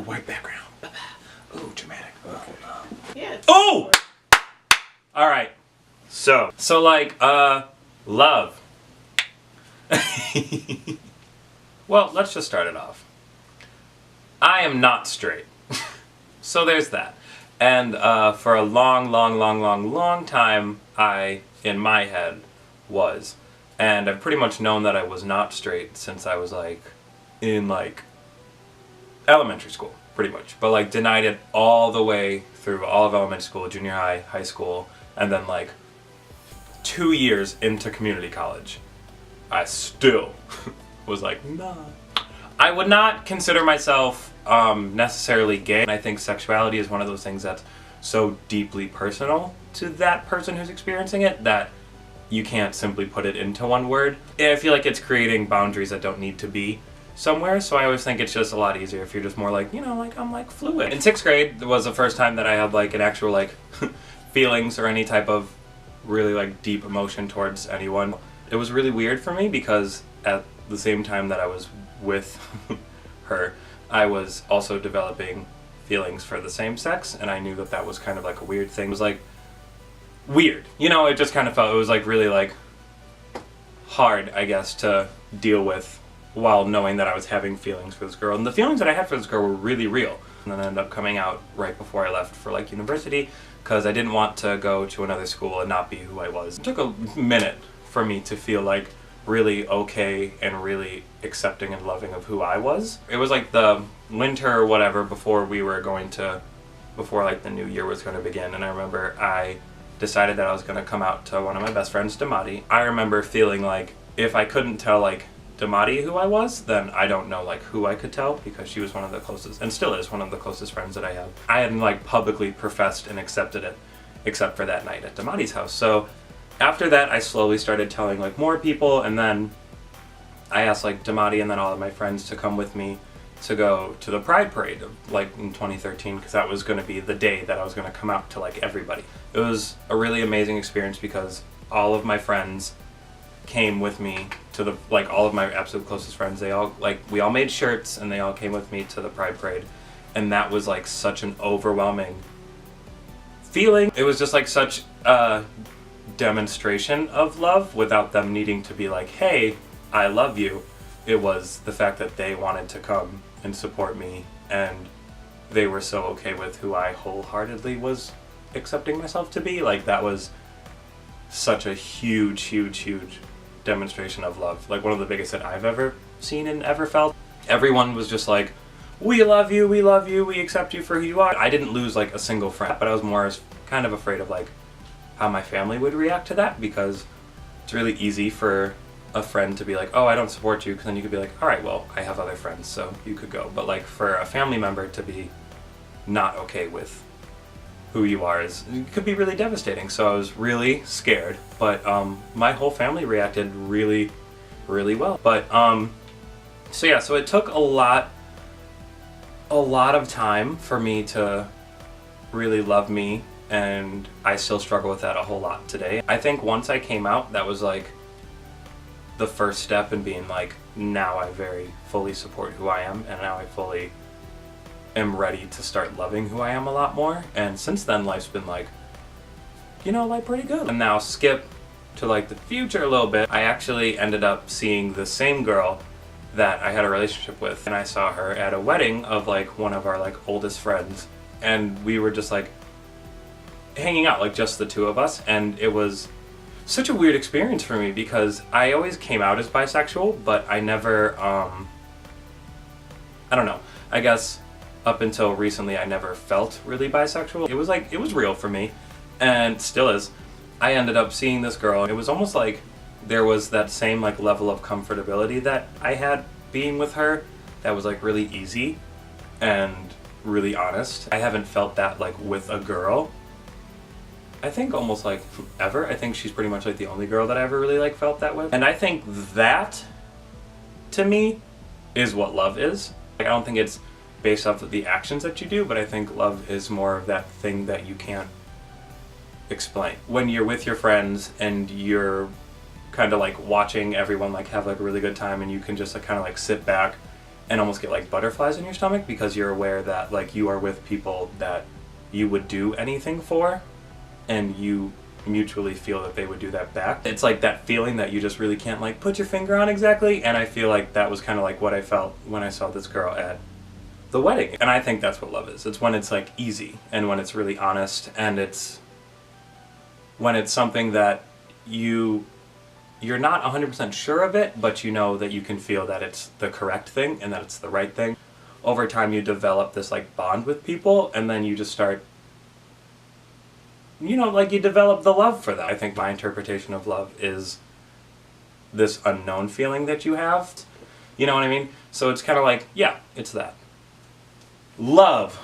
white background. Ooh, dramatic. Okay. Yeah. Oh! Alright. So like, love. Well, let's just start it off. I am not straight. So there's that. And for a long time, I, in my head, was. And I've pretty much known that I was not straight since I was like, in like, elementary school, pretty much. But like denied it all the way through all of elementary school, junior high, high school, and then like 2 years into community college. I still was like, nah. I would not consider myself necessarily gay. I think sexuality is one of those things that's so deeply personal to that person who's experiencing it that you can't simply put it into one word. I feel like it's creating boundaries that don't need to be somewhere, so I always think it's just a lot easier if you're just more like, you know, like I'm like fluid. In 6th grade was the first time that I had like an actual like feelings or any type of really like deep emotion towards anyone. It was really weird for me because at the same time that I was with her, I was also developing feelings for the same sex, and I knew that that was kind of like a weird thing. It was like weird, you know, it just kind of felt, it was like really like hard, I guess, to deal with while knowing that I was having feelings for this girl. And the feelings that I had for this girl were really real. And then I ended up coming out right before I left for like university because I didn't want to go to another school and not be who I was. It took a minute for me to feel like really okay and really accepting and loving of who I was. It was like the winter or whatever before like the new year was going to begin, and I remember I decided that I was going to come out to one of my best friends, Damati. I remember feeling like if I couldn't tell like Damati who I was, then I don't know like who I could tell, because she was one of the closest, and still is one of the closest friends that I have. I hadn't like publicly professed and accepted it, except for that night at Damati's house. So after that, I slowly started telling like more people, and then I asked like Damati and then all of my friends to come with me to go to the Pride Parade like in 2013, because that was going to be the day that I was going to come out to like everybody. It was a really amazing experience because all of my friends came with me to the, like all of my absolute closest friends, they all like, we all made shirts and they all came with me to the Pride Parade, and that was like such an overwhelming feeling. It was just like such a demonstration of love without them needing to be like, hey, I love you. It was the fact that they wanted to come and support me, and they were so okay with who I wholeheartedly was accepting myself to be. Like that was such a huge demonstration of love. Like one of the biggest that I've ever seen and ever felt. Everyone was just like, we love you, we accept you for who you are. I didn't lose like a single friend, but I was more kind of afraid of like how my family would react to that, because it's really easy for a friend to be like, oh, I don't support you, because then you could be like, all right, well, I have other friends, so you could go. But like for a family member to be not okay with who you are it could be really devastating. So I was really scared, but my whole family reacted really well. But so yeah, so it took a lot of time for me to really love me, and I still struggle with that a whole lot today. I think once I came out, that was like the first step in being like, now I very fully support who I am, and now I fully am ready to start loving who I am a lot more. And since then, life's been like, you know, like pretty good. And now skip to like the future a little bit. I actually ended up seeing the same girl that I had a relationship with, and I saw her at a wedding of like one of our like oldest friends, and we were just like hanging out, like just the two of us, and it was such a weird experience for me because I always came out as bisexual, but I never, I don't know, I guess up until recently I never felt really bisexual. It was like, it was real for me, and still is. I ended up seeing this girl, and it was almost like there was that same like level of comfortability that I had being with her that was like really easy and really honest. I haven't felt that like with a girl, I think almost like ever. I think she's pretty much like the only girl that I ever really like felt that with. And I think that to me is what love is. Like, I don't think it's based off of the actions that you do, but I think love is more of that thing that you can't explain. When you're with your friends and you're kind of like watching everyone like have like a really good time, and you can just like kind of like sit back and almost get like butterflies in your stomach because you're aware that like you are with people that you would do anything for, and you mutually feel that they would do that back. It's like that feeling that you just really can't like put your finger on exactly, and I feel like that was kind of like what I felt when I saw this girl at the wedding. And I think that's what love is. It's when it's like easy, and when it's really honest, and it's when it's something that you're not 100% sure of it, but you know that you can feel that it's the correct thing and that it's the right thing. Over time you develop this like bond with people, and then you just start, you know, like you develop the love for that. I think my interpretation of love is this unknown feeling that you have. You know what I mean? So it's kind of like, yeah, it's that. Love.